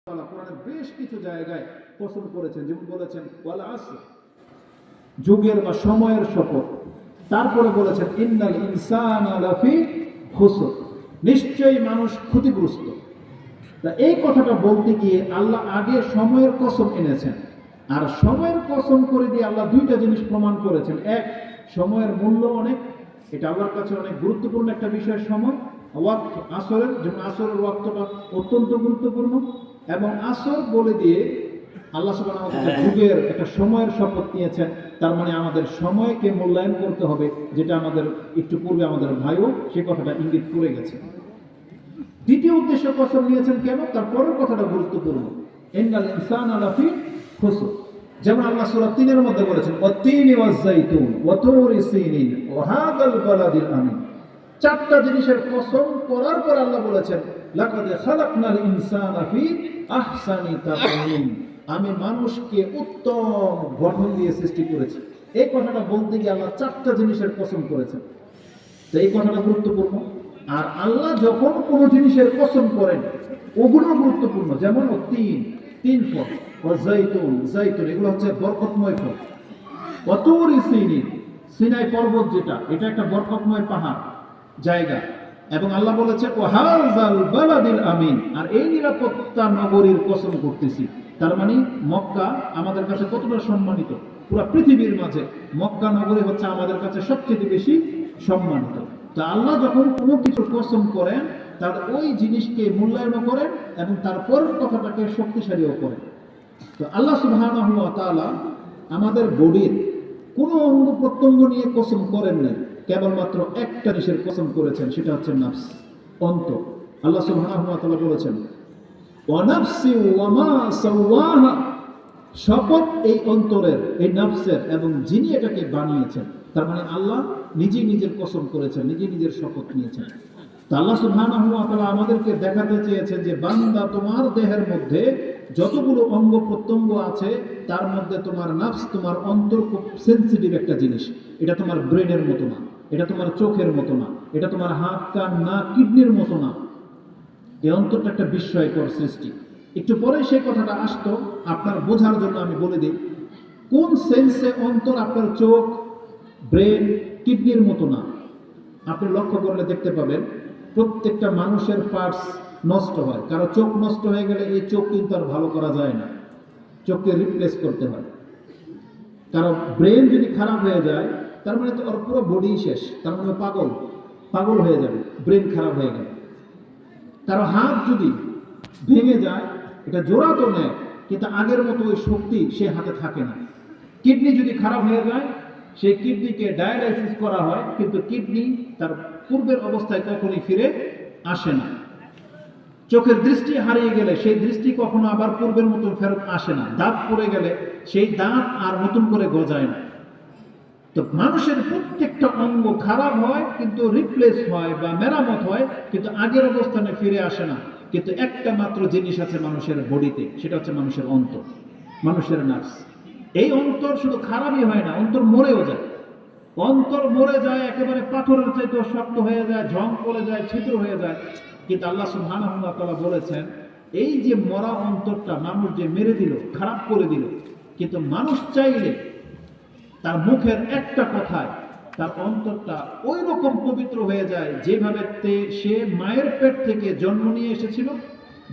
কোরআনের বেশ কিছু জায়গায় পছন্দ করেছেন, যেমন বলেছেন ওয়াল আসর, যুগের বা সময়ের শপথ। তারপরে বলেছেন ইন্নাল ইনসানা লাফি খুসর, নিশ্চয়ই মানুষ ক্ষতিগ্রস্ত। তা এই কথাটা বলতে গিয়ে আল্লাহ আগে সময়ের কসম এনেছেন, আর সময়ের কসম করে দিয়ে আল্লাহ দুইটা জিনিস প্রমাণ করেছেন। এক, সময়ের মূল্য অনেক, এটা আল্লাহর কাছে অনেক গুরুত্বপূর্ণ একটা বিষয় সময়। ওয়াক্ত আসরের, যেমন আসরের ওয়াক্তটা অত্যন্ত গুরুত্বপূর্ণ, এবং আসর বলে দিয়ে আল্লাহ সুবহানাহু ওয়া তাআলা যুগের একটা সময়ের শপথ নিয়েছেন। তার মানে আমাদের সময়কে মূল্যায়ন করতে হবে, যেটা আমাদের একটু পূর্বে আমাদের ভাইও সে কথাটা ইঙ্গিত করে গেছে। দ্বিতীয় উদ্দেশ্য কসম নিয়েছেন কেন, তার পরের কথাটা গুরুত্বপূর্ণ। ইন্নাল ইনসানা লাফি খুসর, যেমন আল্লাহ সূরা ৩ এর মধ্যে বলেছেন ওয়াত-তিনি ওয়াজ-যাইতুন ওয়া তুরি সিনিন ওয়া হাযাল বালাদিল আমিন। চারটা জিনিসের কসম করার পর আল্লাহ বলেছেন লাকাদ খালাকনাল ইনসানা ফি আহসানি তাকওয়িম, আমি মানুষকে উত্তম গঠন দিয়ে সৃষ্টি করেছি। এই কথাটা বলতে গিয়ে আল্লাহ চারটা জিনিসের কসম করেছেন। তো এই কথাটা গুরুত্বপূর্ণ। আর আল্লাহ যখন কোন জিনিসের কসম করেন ওগুলো গুরুত্বপূর্ণ, যেমন তিন ফল, জাইতুন, এগুলো হচ্ছে বরকতময় ফল। ওয়াতুরি সিনিন, সিনাই পর্বত যেটা, এটা একটা বরকতময় পাহাড় জায়গা। এবং আল্লাহ বলেছে ওয়াহাযাল বালাদিল আমিন, আর এই নিরাপত্তা নগরীর কসম করতেছি। তার মানে মক্কা আমাদের কাছে কতটা সম্মানিত, পুরো পৃথিবীর মাঝে মক্কা নগরী হচ্ছে আমাদের কাছে সবচেয়ে বেশি সম্মানিত। তো আল্লাহ যখন কোনো কিছু কসম করেন তার ওই জিনিসকে মূল্যায়ন করেন এবং তারপর কথাটাকে শক্তিশালীও করেন। তো আল্লাহ সুবহানাহু ওয়া তাআলা আমাদের বডির কোনো অঙ্গ প্রত্যঙ্গ নিয়ে কসম করেন নাই, কেবলমাত্র একটা জিনিসের কসম করেছেন, সেটা হচ্ছে নাফস, অন্তর। আল্লাহ সুবহানাহু ওয়া তাআলা বলেছেন ওয়া নাফসি ওয়া মা সাওয়াহা, শপথ এই অন্তরের, এই নাফসের, এবং যিনি এটাকে বানিয়েছেন। তার মানে আল্লাহ নিজেই নিজের কসম করেছেন, নিজে নিজের শপথ নিয়েছেন। তা আল্লাহ সুবহানাহু ওয়া তাআলা আমাদেরকে দেখাতে চেয়েছেন যে বান্দা, তোমার দেহের মধ্যে যতগুলো অঙ্গ প্রত্যঙ্গ আছে তার মধ্যে তোমার নাফস, তোমার অন্তর খুব সেনসিটিভ একটা জিনিস। এটা তোমার ব্রেনের মতো না, এটা তোমার চোখের মতো না, এটা তোমার হাত, কান, নাক, কিডনির মতো না। এই অন্তরটা একটা বিস্ময়কর সৃষ্টি। একটু পরে সেই কথাটা আসতো, আপনার বোঝার জন্য আমি বলে দিই কোন সেন্সে অন্তর আপনার চোখ, ব্রেন, কিডনির মতো না। আপনি লক্ষ্য করলে দেখতে পাবেন প্রত্যেকটা মানুষের পার্টস নষ্ট হয়। কারো চোখ নষ্ট হয়ে গেলে এই চোখ কিন্তু আর ভালো করা যায় না, চোখকে রিপ্লেস করতে হয়। কারো ব্রেন যদি খারাপ হয়ে যায় তার মানে তো ওর পুরো বডি শেষ, তার মানে পাগল হয়ে যাবে, ব্রেন খারাপ হয়ে গেল। কারো হাত যদি ভেঙে যায়, এটা জোড়া তো নেয় কিন্তু আগের মতো ওই শক্তি সে হাতে থাকে না। কিডনি যদি খারাপ হয়ে যায়, সেই কিডনিকে ডায়ালাইসিস করা হয়, কিন্তু কিডনি তার পূর্বের অবস্থায় কখনোই ফিরে আসে না। চোখের দৃষ্টি হারিয়ে গেলে সেই দৃষ্টি কখনো আবার পূর্বের মতো ফেরত আসে না। দাঁত পড়ে গেলে সেই দাঁত আর নতুন করে গজায় না। তো মানুষের প্রত্যেকটা অঙ্গ খারাপ হয় কিন্তু রিপ্লেস হয় বা মেরামত হয়, কিন্তু আগের অবস্থানে ফিরে আসে না। কিন্তু একটা মাত্র জিনিস আছে মানুষের বডিতে, সেটা হচ্ছে মানুষের অন্তর, মানুষের নার্স। এই অন্তর শুধু খারাপই হয় না, অন্তর মরেও যায়। অন্তর মরে যায়, একেবারে পাথরের চাইতে শক্ত হয়ে যায়, ঝং পড়ে যায়, ছিদ্র হয়ে যায়। কিন্তু আল্লাহ সুবহানাহু ওয়া তাআলা বলেছেন এই যে মরা অন্তরটা মানুষ যে মেরে দিল, খারাপ করে দিল, কিন্তু মানুষ চাইলে তার মুখের একটা কথায় তার অন্তরটা ওই রকম পবিত্র হয়ে যায় যেভাবে সে মায়ের পেট থেকে জন্ম নিয়ে এসেছিল।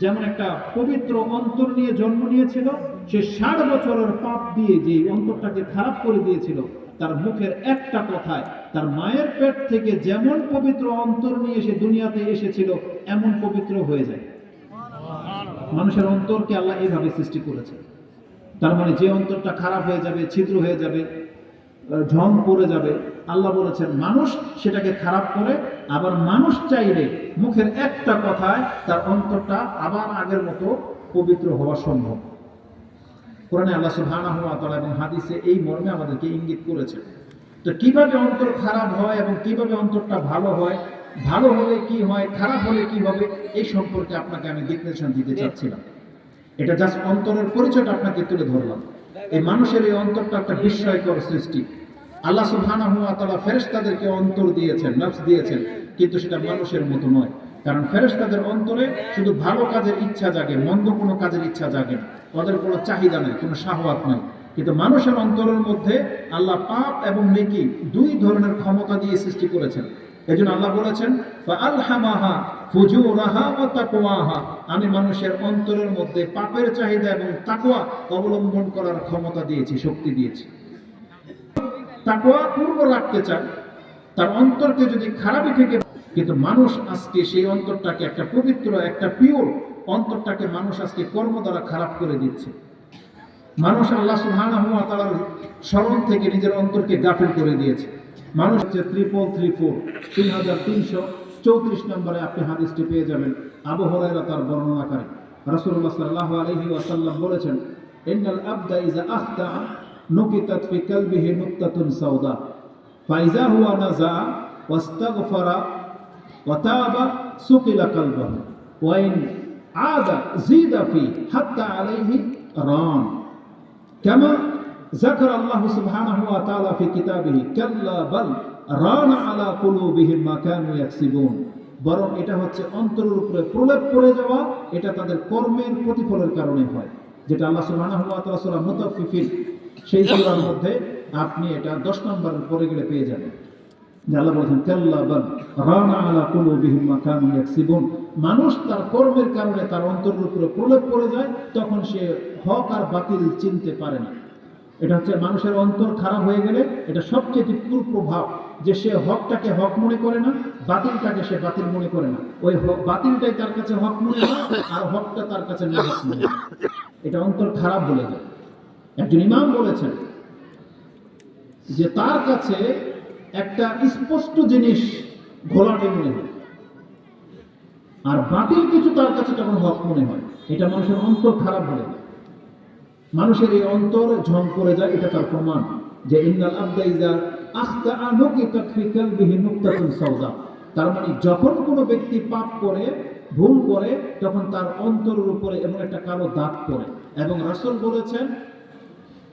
যেমন একটা পবিত্র অন্তর নিয়ে জন্ম নিয়েছিল, সে 60 বছরের পাপ দিয়ে যে অন্তরটাকে খারাপ করে দিয়েছিল, তার মুখের একটা কথায় তার মায়ের পেট থেকে যেমন পবিত্র অন্তর নিয়ে সে দুনিয়াতে এসেছিল এমন পবিত্র হয়ে যায়। মানুষের অন্তরকে আল্লাহ এইভাবে সৃষ্টি করেছে। তার মানে যে অন্তরটা খারাপ হয়ে যাবে, ছিদ্র হয়ে যাবে, ঝং পড়ে যাবে, আল্লাহ বলেছেন মানুষ সেটাকে খারাপ করে, আবার মানুষ চাইলে মুখের একটা কথায় তার অন্তরটা আবার আগের মতো পবিত্র হওয়া সম্ভব। কোরআনে আল্লাহ সুবহানাহু ওয়া তাআলা এবং হাদিসে এই মর্মে আমাদেরকে ইঙ্গিত করেছে। তো কিভাবে অন্তর খারাপ হয় এবং কিভাবে অন্তরটা ভালো হয়, ভালো হলে কি হয়, খারাপ হলে কি হবে, এই সম্পর্কে আপনাকে আমি ডিক্লেরেশন দিতে চাচ্ছিলাম। এটা জাস্ট অন্তরের পরিচয়টা আপনাকে তুলে ধরলাম। এই মানুষের এই অন্তরটা একটা বিস্ময়কর সৃষ্টি। আল্লাহ সুবহানাহু ওয়া তাআলা ফেরেশতাদেরকে অন্তর দিয়েছেন, নফস দিয়েছেন, কিন্তু সেটা মানুষের মতো নয়। কারণ ফেরেশতাদের অন্তরে শুধু ভালো কাজের ইচ্ছা জাগে, মন্দ কোনো কাজের ইচ্ছা জাগে না, ওদের কোনো চাহিদা নেই, কোনো শাহওয়াত নাই। কিন্তু মানুষের অন্তরের মধ্যে আল্লাহ পাপ এবং নেকি দুই ধরনের ক্ষমতা দিয়ে সৃষ্টি করেছেন। এজন্য আল্লাহ বলেছেন ফাআলহামাহা ফুজুরাহা ওয়া তাকওয়াহা, আমি মানুষের অন্তরের মধ্যে পাপের চাহিদা এবং তাকওয়া অবলম্বন করার ক্ষমতা দিয়েছি, শক্তি দিয়েছি। তাকওয়া পূর্ণ রাখতে চান, তার অন্তরকে যদি খারাপই থেকে, কিন্তু মানুষ আজকে সেই অন্তরটাকে একটা পবিত্র, একটা পিওর অন্তরটাকে মানুষ আজকে কর্ম দ্বারা খারাপ করে দিচ্ছে। মানুষ আল্লাহ সুবহানাহু ওয়া তাআলার স্মরণ থেকে নিজের অন্তরকে গাফিল করে দিয়েছে। মানুষ হচ্ছে 3334 নম্বরে আপনি হাদিসটি পেয়ে যাবেন। আবু হুরায়রা তার বর্ণনা করেন, রাসূলুল্লাহ সাল্লাল্লাহু আলাইহি ওয়াসাল্লাম বলেছেন, ইন্নাল আবদা ইযা আখতা নুকিতাত ফি কলবিহি নুকতাতুন সাওদা ফাইযা হুয়া নাযা ওয়াস্তাগফারা ওয়া তাবা সুকিলা কলবাহু ওয়া ইন আদা জিদা ফি হাত্তা আলাইহি রান কামা যাকার আল্লাহ সুবহানাহু ওয়া তাআলা ফি কিতাবিহি কাল্লা বাল রানা আলা কুলুবিহিম মা কানু ইয়াকসিবুন। বরং এটা হচ্ছে অন্তরের উপরে প্রলেপ পড়ে যাওয়া, এটা তাদের কর্মের প্রতিফলের কারণে হয়, যেটা আল্লাহ সুবহানাহু ওয়া তাআলা সূরা মুতাফফিফিন সেই সূরার মধ্যে আপনি এটা 10 নম্বরের পরে গেলে পেয়ে যাবেন। আল্লাহ বলেছেন কাল্লা বাল রানা আলা কুলুবিহিম মা কানু ইয়াকসিবুন। মানুষ তার কর্মের কারণে তার অন্তরের উপরে প্রলেপ পড়ে যায়, তখন সে হক আর বাতিল চিনতে পারে না। এটা হচ্ছে মানুষের অন্তর খারাপ হয়ে গেলে এটা সবচেয়ে কুপ্রভাব, যে সে হকটাকে হক মনে করে না, বাতিলটাকে সে বাতিল মনে করে না। ওই বাতিলটাই তার কাছে হক মনে হয়, আর হকটা তার কাছে নাজাস মনে হয়। এটা অন্তর খারাপ বলে যায়। একজন ইমাম বলেছেন যে তার কাছে একটা স্পষ্ট জিনিস ঘোলাটে মনে হয়, আর বাতিল কিছু তার কাছে তখন হক মনে হয়। এটা মানুষের অন্তর খারাপ বলে যায়। মানুষের এই অন্তর ঝং করে যায়, এটা তার প্রমাণ যে ইন্নাল আবদা ইযা আখতা নুকিতাত ফি কলবিহি নুকতাতুন সাওদা। তার মানে যখন কোনো ব্যক্তি পাপ করে, ভুল করে, তখন তার অন্তরের উপরে এমন একটা কালো দাগ পড়ে। এবং রাসূল বলেছেন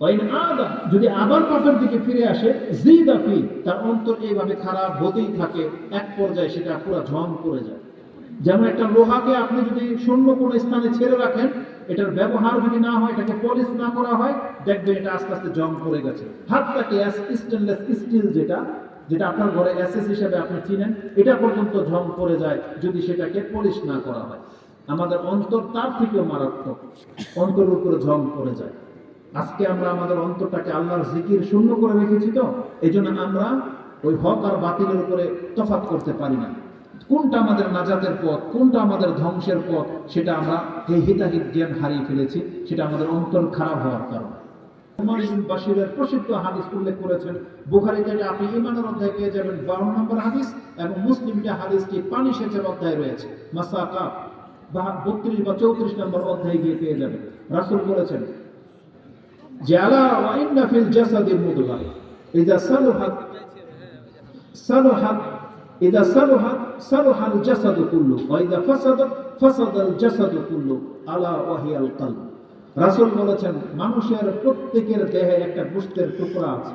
ওয়াইন আদা, যদি আবার পাপের দিকে ফিরে আসে, জিদা ফি, তার অন্তর এইভাবে খারাপ হতেই থাকে, এক পর্যায়ে সেটা পুরো ঝং করে যায়। যেমন একটা লোহাকে আপনি যদি শূন্য কোনো স্থানে ছেড়ে রাখেন, এটার ব্যবহার যদি না হয়, এটাকে পলিশ না করা হয়, দেখবেন এটা আস্তে আস্তে জং পড়ে গেছে। হাতটাকে স্টেনলেস স্টিল যেটা আপনার ঘরে এসএস হিসেবে আপনি চিনেন, এটা পর্যন্ত ঝং পড়ে যায় যদি সেটাকে পলিশ না করা হয়। আমাদের অন্তর তার থেকেও মারাত্মক, অন্তরের উপরে ঝং পড়ে যায়। আজকে আমরা আমাদের অন্তরটাকে আল্লাহর জিকির শূন্য করে রেখেছি, তো এই জন্য আমরা ওই হক আর বাতিলের উপরে তফাৎ করতে পারি না। কোনটা আমাদের নাজাতের পথ, কোনটা আমাদের ধ্বংসের পথ, সেটা আমরা এই হিতাহিত জ্ঞান হারিয়ে ফেলেছি। সেটা আমাদের অন্তর খারাপ হওয়ার কারণে। উমর বিন বাশিরের প্রসিদ্ধ হাদিস উল্লেখ করেছেন, বুখারীতে এটা আপনি ঈমানের অধ্যায়ে পেয়ে যাবেন 52 নম্বর হাদিস, এবং মুসলিমে হাদিসটি পানি সেচের অধ্যায়ে রয়েছে, মাসাকা 32 বা 34 নম্বর অধ্যায়ে গিয়ে পেয়ে যাবেন। রাসূল বলেছেন যে আলা ওয়া ইন্না ফিল জাসাদি মুদগা ইযা সালুহাত সালুহাত ইযা সালুহাত সালুহাল জাসাদু কুল্লু ওয়া ইযা ফাসাদাত ফাসাদাল জাসাদু কুল্লু আলা ওয়া হিয়াল কলব। রাসূল বলেছেন মানুষের প্রত্যেকের দেহে একটা গোশতের টুকরা আছে,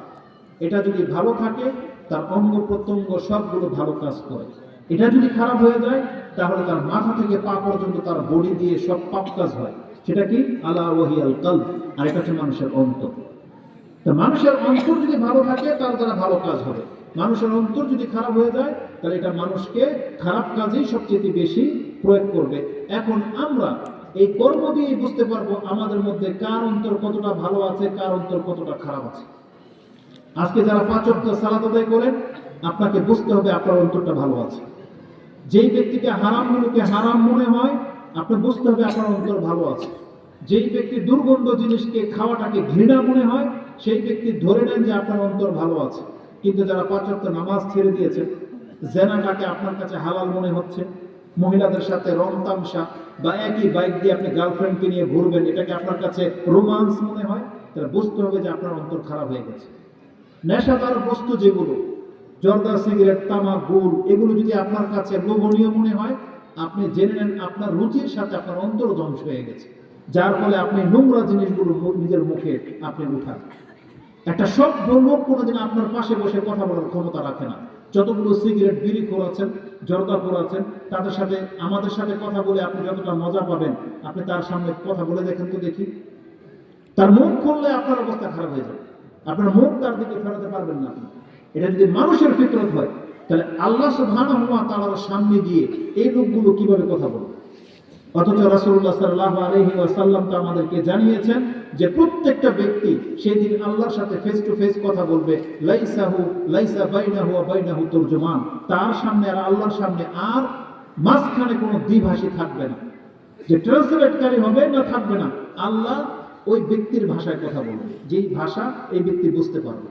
এটা যদি ভালো থাকে তার অঙ্গ প্রত্যঙ্গ সবগুলো ভালো কাজ করে। এটা যদি খারাপ হয়ে যায় তাহলে তার মাথা থেকে পা পর্যন্ত তার বডি দিয়ে সব পাপ কাজ হয়। সেটা কি? আলা ওয়া হিয়াল কলব। আর এটা হচ্ছে মানুষের অন্তর। তো মানুষের অন্তর যদি ভালো থাকে তাহলে তারা ভালো কাজ হবে। মানুষের অন্তর যদি খারাপ হয়ে যায় তাহলে এটা মানুষকে খারাপ কাজেই সবচেয়ে বেশি প্রয়োগ করবে। এখন আমরা এই কর্ম দিয়ে বুঝতে পারবো আমাদের মধ্যে কার অন্তর কতটা ভালো আছে, কার অন্তর কতটা খারাপ আছে। আজকে যারা 5 ওয়াক্ত সালাত আদায় করেন, আপনাকে বুঝতে হবে আপনার অন্তরটা ভালো আছে। যেই ব্যক্তিকে হারামগুলোকে হারাম মনে হয়, আপনি বুঝতে হবে আপনার অন্তর ভালো আছে। যেই ব্যক্তি দুর্গন্ধ জিনিসকে খাওয়াটাকে ঘৃণা মনে হয়, সেই ব্যক্তি ধরে নেন যে আপনার অন্তর ভালো আছে। কিন্তু যারা 5 ওয়াক্ত নামাজ ছেড়ে দিয়েছেন, জেনাটাকে আপনার কাছে হালাল মনে হচ্ছে, মহিলাদের সাথে রং তামসা বা একই বাইক দিয়ে আপনি গার্লফ্রেন্ডকে নিয়ে ঘুরবেন, এটাকে আপনার কাছে রোমান্স মনে হয়, তাহলে বুঝতে হবে যে আপনার অন্তর খারাপ হয়ে গেছে। নেশাদার বস্তু যেগুলো, জর্দা, সিগারেট, তামাক, গুল, এগুলো যদি আপনার কাছে লোভনীয় মনে হয়, আপনি জেনে নেন আপনার রুচির সাথে আপনার অন্তর ধ্বংস হয়ে গেছে, যার ফলে আপনি নোংরা জিনিসগুলো নিজের মুখে আপনি উঠান। একটা সভ্য লোক কোনোদিন আপনার পাশে বসে কথা বলার ক্ষমতা রাখে না। যতগুলো সিগারেট, বিড়ি খোর আছেন, জর্দাপুর আছেন, তাদের সাথে আমাদের সাথে কথা বলে আপনি যতটা মজা পাবেন, আপনি তার সামনে কথা বলে দেখেন তো দেখি। তার মুখ খুললে আপনার অবস্থা খারাপ হয়ে যাবে, আপনার মুখ তার দিকে ফেরাতে পারবেন না আপনি। এটা যদি মানুষের ফিতরত হয়, তাহলে আল্লাহ সুবহানাহু ওয়া তাআলার সামনে গিয়ে এই লোকগুলো কিভাবে কথা বলবে? অথচ রাসূলুল্লাহ সাল্লাল্লাহু আলাইহি ওয়াসাল্লাম তো আমাদেরকে জানিয়েছেন যে প্রত্যেকটা ব্যক্তি সেদিন আল্লাহর সাথে ফেস টু ফেস কথা বলবে, লাইসা বাইনাহু ওয়া বাইনাহু তুরজুমান, তার সামনে আর আল্লাহর সামনে আর মাঝখানে কোনো দ্বিভাষী থাকবে না, যে ট্রান্সলেটকারী হবে না থাকবে না। আল্লাহ ওই ব্যক্তির ভাষায় কথা বলবে, যেই ভাষা এই ব্যক্তি বুঝতে পারবে।